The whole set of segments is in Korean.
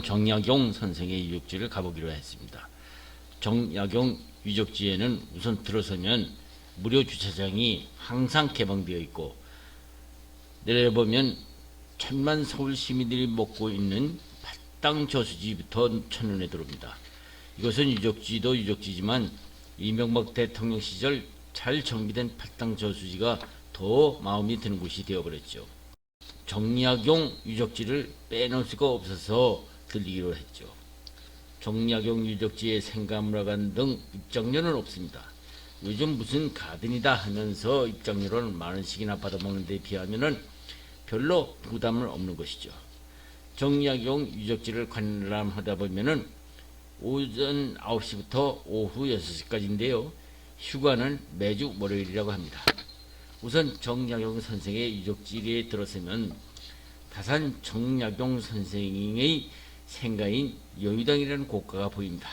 정약용 선생의 유적지를 가보기로 했습니다. 정약용 유적지에는 우선 들어서면 무료 주차장이 항상 개방되어 있고, 내려보면 천만 서울 시민들이 먹고 있는 팔당 저수지부터 첫눈에 들어옵니다. 이것은 유적지도 유적지지만 이명박 대통령 시절 잘 정비된 팔당 저수지가 더 마음이 드는 곳이 되어버렸죠. 정약용 유적지를 빼놓을 수가 없어서 들리기로 했죠. 정약용 유적지의 생가문화관 등 입장료는 없습니다. 요즘 무슨 가든이다 하면서 입장료를 만 원씩이나 받아먹는 데 비하면은 별로 부담은 없는 것이죠. 정약용 유적지를 관람하다 보면은 오전 9시부터 오후 6시까지인데요. 휴가는 매주 월요일이라고 합니다. 우선 정약용 선생의 유적지에 들어서면 다산 정약용 선생의 생가인 여의당이라는 고가가 보입니다.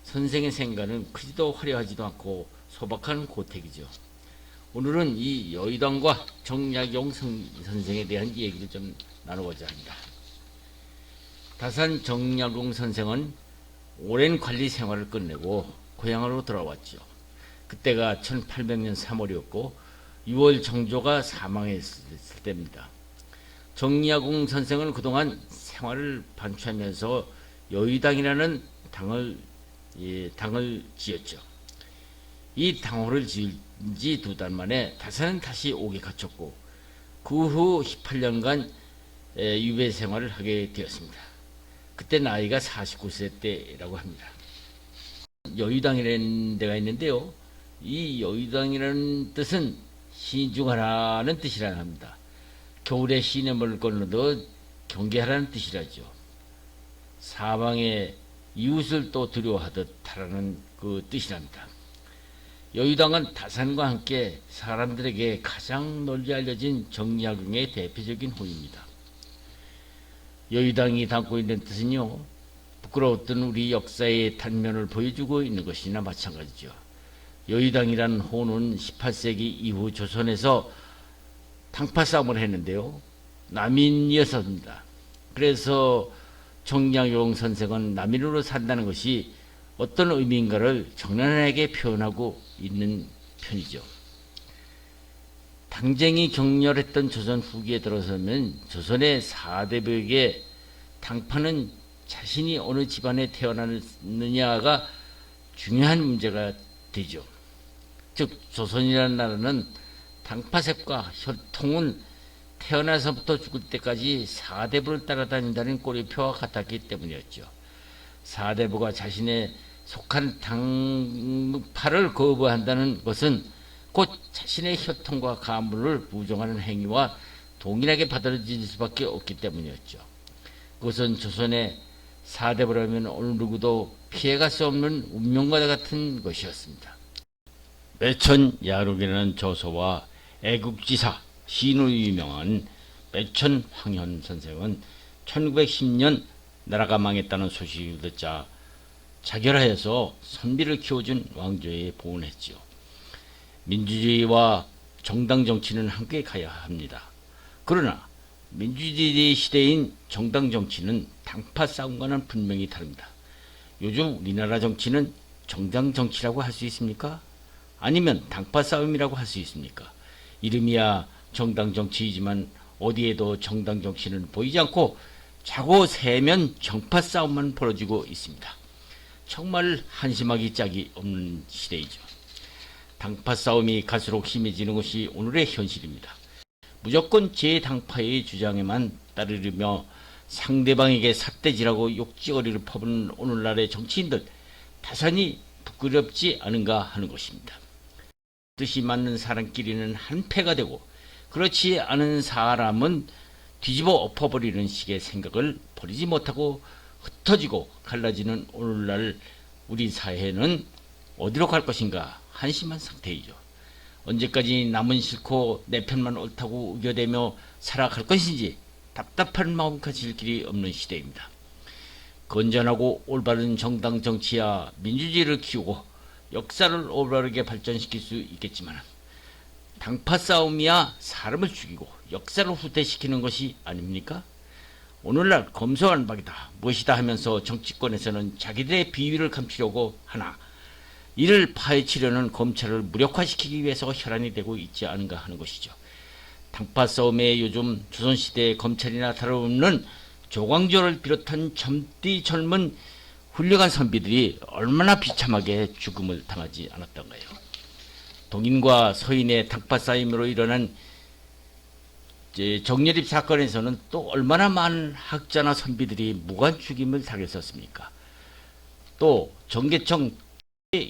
선생의 생가는 크지도 화려하지도 않고 소박한 고택이죠. 오늘은 이 여의당과 정약용 선생에 대한 얘기를 좀 나누고자 합니다. 다산 정약용 선생은 오랜 관리 생활을 끝내고 고향으로 돌아왔죠. 그때가 1800년 3월이었고 6월 정조가 사망했을 때입니다. 정약용 선생은 그동안 생활을 반추하면서 여의당이라는 당을 지었죠. 이 당호를 지은 지 2달 만에 다산은 다시 옥에 갇혔고 그 후 18년간 유배 생활을 하게 되었습니다. 그때 나이가 49세 때라고 합니다. 여의당이라는 데가 있는데요. 이 여의당이라는 뜻은 신중하라는 뜻이라 합니다. 겨울에 시냇물을 건너도 경계하라는 뜻이라죠. 사방에 이웃을 또 두려워하듯 하라는 그 뜻이랍니다. 여의당은 다산과 함께 사람들에게 가장 널리 알려진 정약용의 대표적인 호입니다. 여의당이 담고 있는 뜻은요, 부끄러웠던 우리 역사의 단면을 보여주고 있는 것이나 마찬가지죠. 여의당이라는 호는 18세기 이후 조선에서 당파 싸움을 했는데요. 남인이었습니다. 그래서 정약용 선생은 남인으로 산다는 것이 어떤 의미인가를 정연하게 표현하고 있는 편이죠. 당쟁이 격렬했던 조선 후기에 들어서면 조선의 사대부에게 당파는 자신이 어느 집안에 태어났느냐가 중요한 문제가 되죠. 즉 조선이라는 나라는 당파색과 혈통은 태어나서부터 죽을 때까지 사대부를 따라다닌다는 꼬리표와 같았기 때문이었죠. 사대부가 자신의 속한 당파를 거부한다는 것은 곧 자신의 혈통과 가문을 부정하는 행위와 동일하게 받아들일 수밖에 없기 때문이었죠. 그것은 조선의 사대부라면 어느 누구도 피해갈 수 없는 운명과 같은 것이었습니다. 매천야록이라는 저서와 애국지사 시인으로 유명한 매천황현 선생은 1910년 나라가 망했다는 소식을 듣자 자결하여서 선비를 키워준 왕조에 보훈했지요. 민주주의와 정당 정치는 함께 가야 합니다. 그러나 민주주의 시대인 정당 정치는 당파 싸움과는 분명히 다릅니다. 요즘 우리나라 정치는 정당 정치라고 할 수 있습니까? 아니면 당파 싸움이라고 할 수 있습니까? 이름이야 정당 정치이지만 어디에도 정당 정치는 보이지 않고 자고 세면 정파 싸움만 벌어지고 있습니다. 정말 한심하기 짝이 없는 시대이죠. 당파 싸움이 갈수록 심해지는 것이 오늘의 현실입니다. 무조건 제 당파의 주장에만 따르며 상대방에게 삿대질하고 욕지거리를 퍼부는 오늘날의 정치인들, 다산이 부끄럽지 않은가 하는 것입니다. 뜻이 맞는 사람끼리는 한패가 되고 그렇지 않은 사람은 뒤집어 엎어버리는 식의 생각을 버리지 못하고 흩어지고 갈라지는 오늘날 우리 사회는 어디로 갈 것인가 한심한 상태이죠. 언제까지 남은 싫고 내 편만 옳다고 우겨대며 살아갈 것인지 답답한 마음 가질 길이 없는 시대입니다. 건전하고 올바른 정당 정치야 민주주의를 키우고 역사를 올바르게 발전시킬 수 있겠지만 당파 싸움이야 사람을 죽이고 역사를 후퇴시키는 것이 아닙니까? 오늘날 검소한 박이다 무엇이다 하면서 정치권에서는 자기들의 비위를 감추려고 하나 이를 파헤치려는 검찰을 무력화시키기 위해서 혈안이 되고 있지 않은가 하는 것이죠. 당파 싸움에 요즘 조선시대 검찰이나 다름없는 조광조를 비롯한 젊디 젊은 훌륭한 선비들이 얼마나 비참하게 죽음을 당하지 않았던가요. 동인과 서인의 당파 싸움으로 일어난 정예립 사건에서는 또 얼마나 많은 학자나 선비들이 무관 죽임을 당했었습니까. 또 정계청,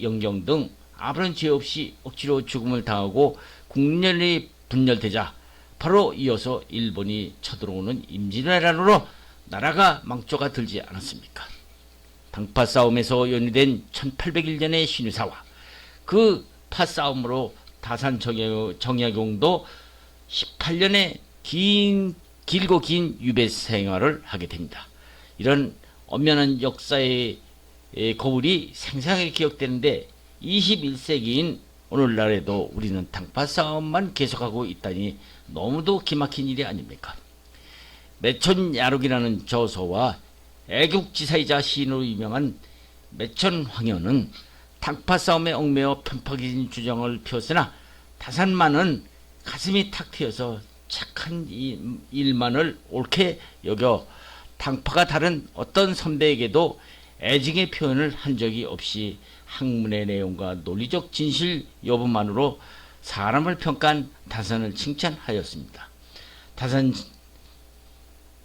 영경 등 아무런 죄 없이 억지로 죽음을 당하고 국련이 분열되자 바로 이어서 일본이 쳐들어오는 임진왜란으로 나라가 망조가 들지 않았습니까. 당파 싸움에서 연루된 1801년의 신유사와 그 파싸움으로 다산 정약용도 18년의 길고 긴 유배 생활을 하게 됩니다. 이런 엄연한 역사의 거울이 생생하게 기억되는데 21세기인 오늘날에도 우리는 당파 싸움만 계속하고 있다니 너무도 기막힌 일이 아닙니까? 매천야록이라는 저서와 애국지사이자 시인으로 유명한 매천황현은 당파 싸움에 얽매여 편파적인 주장을 펴으나 다산만은 가슴이 탁 트여서 착한 일만을 옳게 여겨 당파가 다른 어떤 선배에게도 애증의 표현을 한 적이 없이 학문의 내용과 논리적 진실 여부만으로 사람을 평가한 다산을 칭찬하였습니다. 다산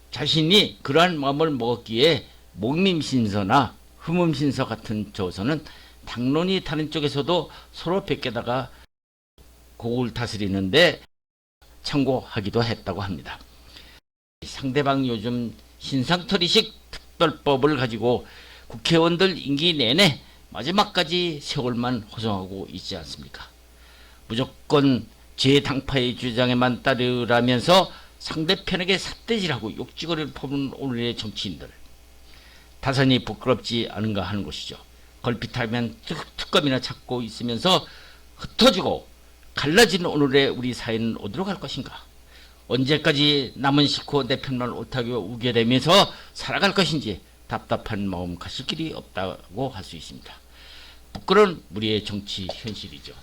자신이 그러한 마음을 먹었기에 목림신서나 흠음신서 같은 저서는 당론이 다른 쪽에서도 서로 베껴다가 곡을 다스리는데 참고하기도 했다고 합니다. 상대방 요즘 신상털이식 특별법을 가지고 국회의원들 임기 내내 마지막까지 세월만 호송하고 있지 않습니까? 무조건 제 당파의 주장에만 따르라면서 상대편에게 삿대질하고 욕지거리를 퍼부는 오늘의 정치인들. 다산이 부끄럽지 않은가 하는 것이죠. 걸핏하면 특검이나 찾고 있으면서 흩어지고 갈라지는 오늘의 우리 사회는 어디로 갈 것인가? 언제까지 남은 식구 내 편만 옳다고 우겨대면서 살아갈 것인지 답답한 마음 가실 길이 없다고 할 수 있습니다. 부끄러운 우리의 정치 현실이죠.